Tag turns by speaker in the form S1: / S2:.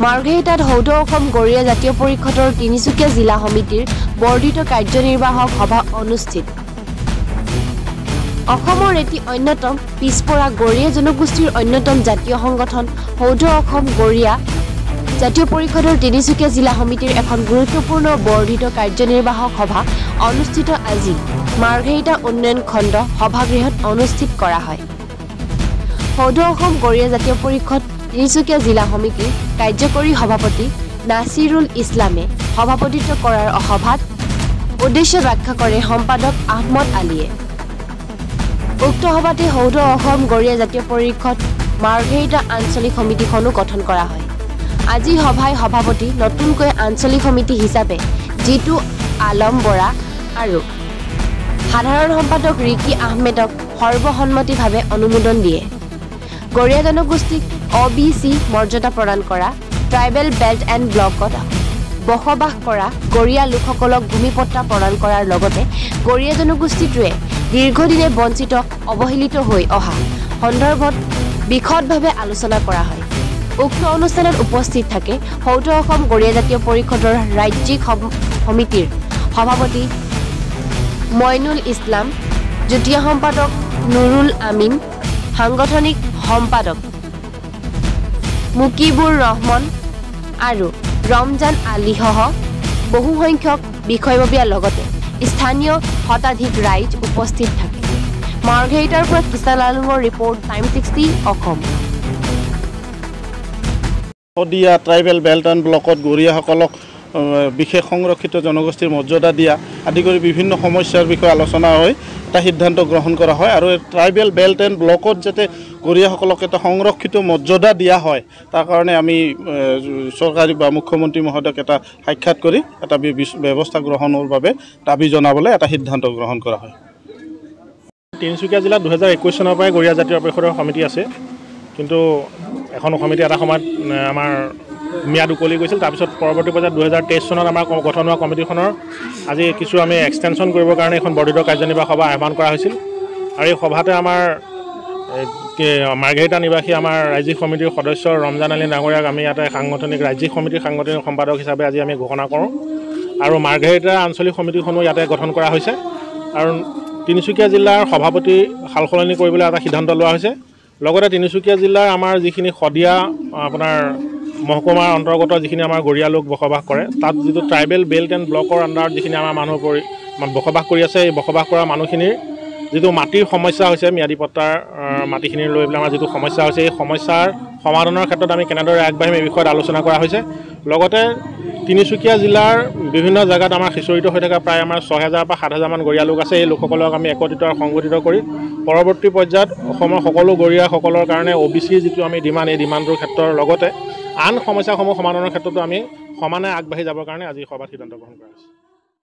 S1: মাৰ্ঘেৰিটাত সৌধ অসম গৰিয়া জাতীয় পৰিষদৰ তিনিচুকীয়া জিলা সমিতিৰ বৰ্ধিত কাৰ্যনিৰ্বাহক সভা অনুষ্ঠিত। অসমৰ এটি অন্যতম পিছপৰা গৰিয়া জনগোষ্ঠীৰ অন্যতম জাতীয় সংগঠন সৌধ অসম গৰিয়া জাতীয় পৰিষদৰ তিনিচুকীয়া জিলা সমিতিৰ এখন গুৰুত্বপূৰ্ণ বৰ্ধিত কাৰ্যনিৰ্বাহক সভা অনুষ্ঠিত আজি মাৰ্ঘেৰিটা উন্নয়ন খণ্ড সভাগৃহত অনুষ্ঠিত কৰা হয়। সৌধ অসম গৰিয়া জাতীয় পৰিষদ তিনিচুকীয়া জিলা সমিতিৰ কাৰ্যকৰী সভাপতি নাছিৰুল ইছলামে সভাপতিত্ব কৰাৰ সভাত উদ্দেশ্য ব্যাখ্যা কৰে সম্পাদক আহমদ আলীয়ে। উক্ত সভাতে সৌধ অসম গৰিয়া জাতীয় পৰিষদ মাৰ্ঘেৰিটা আঞ্চলিক সমিতিখনো গঠন কৰা হয়। আজি সভাই সভাপতি নতুনকৈ আঞ্চলিক সমিতি হিচাপে জিতু আলম বৰা আৰু সাধাৰণ সম্পাদক ৰিকি আহমেদক সৰ্বসন্মতিভাৱে অনুমোদন দিয়ে। গৰিয়া জনগোষ্ঠীক OBC মৰ্যাদা প্ৰদান কৰা, ট্ৰাইবেল বেল্ট এণ্ড ব্লকত বসবাস কৰা গৰিয়া লোকসকলক ভূমিপট্টা প্ৰদান কৰাৰ লগতে গৰিয়া জনগোষ্ঠীটোৱে দীৰ্ঘদিনে বঞ্চিত অৱহেলিত হৈ অহা সন্দৰ্ভত বিশদভাৱে আলোচনা কৰা হয়। উক্ত অনুষ্ঠানত উপস্থিত থাকে সৌধ অসম গৰিয়া জাতীয় পৰিষদৰ ৰাজ্যিক সমিতিৰ সভাপতি মইনুল ইছলাম, যুটীয়া সম্পাদক নুৰুল আমিন, সাংগঠনিক সম্পাদক মুকিবুৰ ৰহমান আৰু ৰমজান আলীসহ বহুসংখ্যক বিষয়ববীয়াৰ লগতে স্থানীয় শতাধিক ৰাইজ উপস্থিত থাকে। মাৰ্ঘেৰিটাৰ পৰা কিষাণ আলমৰ report time 60 Asom.
S2: Sadiya tribal belt and ব্লকত গৰিয়াসকলক বিশেষ সংৰক্ষিত জনগোষ্ঠীৰ মৰ্যাদা দিয়া আদি কৰি বিভিন্ন সমস্যাৰ বিষয়ে আলোচনা হৈ এটা সিদ্ধান্ত গ্ৰহণ কৰা হয় আৰু ট্ৰাইবেল বেল্ট এণ্ড ব্লকত যাতে গৰিয়াসকলক এটা সংৰক্ষিত মৰ্যাদা দিয়া হয় তাৰ কাৰণে আমি চৰকাৰী বা মুখ্যমন্ত্ৰী মহোদয়ক এটা সাক্ষাৎ কৰি এটা ব্যৱস্থা গ্ৰহণৰ বাবে দাবী জনাবলৈ এটা সিদ্ধান্ত গ্ৰহণ কৰা হয়।
S3: তিনিচুকীয়া জিলাত 2021 চনৰ পৰাই গৰিয়া জাতীয় পৰিষদৰ সমিতি আছে, কিন্তু এখন সমিতি এটা সময়ত আমাৰ ম্যাদ উকলি গৈছিল। তাৰপিছত পৰৱৰ্তী পৰ্যায়ত 2023 চনত আমাৰ গঠন হোৱা কমিটিখনৰ আজি কিছু আমি এক্সটেনশ্যন কৰিবৰ কাৰণে এখন বৰ্ধিত কাৰ্যনিৰ্বাহক সভা আহ্বান কৰা হৈছিল আৰু এই সভাতে আমাৰ মাৰ্ঘেৰিটা নিবাসী আমাৰ ৰাজ্যিক সমিতিৰ সদস্য ৰমজান আলী ডাঙৰীয়াক আমি ইয়াতে ৰাজ্যিক সমিতিৰ সাংগঠনিক সম্পাদক হিচাপে আজি আমি ঘোষণা কৰোঁ আৰু মাৰ্ঘেৰিটা আঞ্চলিক সমিতিখনো ইয়াতে গঠন কৰা হৈছে আৰু তিনিচুকীয়া জিলাৰ সভাপতি সালসলনি কৰিবলৈ এটা সিদ্ধান্ত লোৱা হৈছে। লগতে তিনিচুকীয়া জিলাৰ আমাৰ যিখিনি শদিয়া আপোনাৰ মহকুমাৰ অন্তৰ্গত যিখিনি আমাৰ গৰিয়া লোক বসবাস কৰে, তাত যিটো ট্ৰাইবেল বেল্ট এণ্ড ব্লকৰ আণ্ডাৰত যিখিনি আমাৰ মানুহ বসবাস কৰি আছে, এই বসবাস কৰা মানুহখিনিৰ যিটো মাটিৰ সমস্যা হৈছে, ম্যাদী পট্টাৰ মাটিখিনি লৈ পেলাই আমাৰ যিটো সমস্যা হৈছে, এই সমস্যাৰ সমাধানৰ ক্ষেত্ৰত আমি কেনেদৰে আগবাঢ়িম এই বিষয়ত আলোচনা কৰা হৈছে। লগতে তিনিচুকীয়া জিলাৰ বিভিন্ন জেগাত আমাৰ সিঁচৰিত হৈ থকা প্ৰায় আমাৰ 6000 পৰা 7000 মান গৰিয়া লোক আছে। এই লোকসকলক আমি একত্ৰিত আৰু সংগঠিত কৰি পৰৱৰ্তী পৰ্যায়ত অসমৰ সকলো গৰিয়াসকলৰ কাৰণে OBC যিটো আমি ডিমাণ্ড, এই ডিমাণ্ডটোৰ ক্ষেত্ৰৰ লগতে আন সমস্যাসমূহ সমাধানৰ ক্ষেত্ৰতো আমি সমানে আগবাঢ়ি যাবৰ কাৰণে আজি সভাত সিদ্ধান্ত গ্ৰহণ কৰা হৈছে।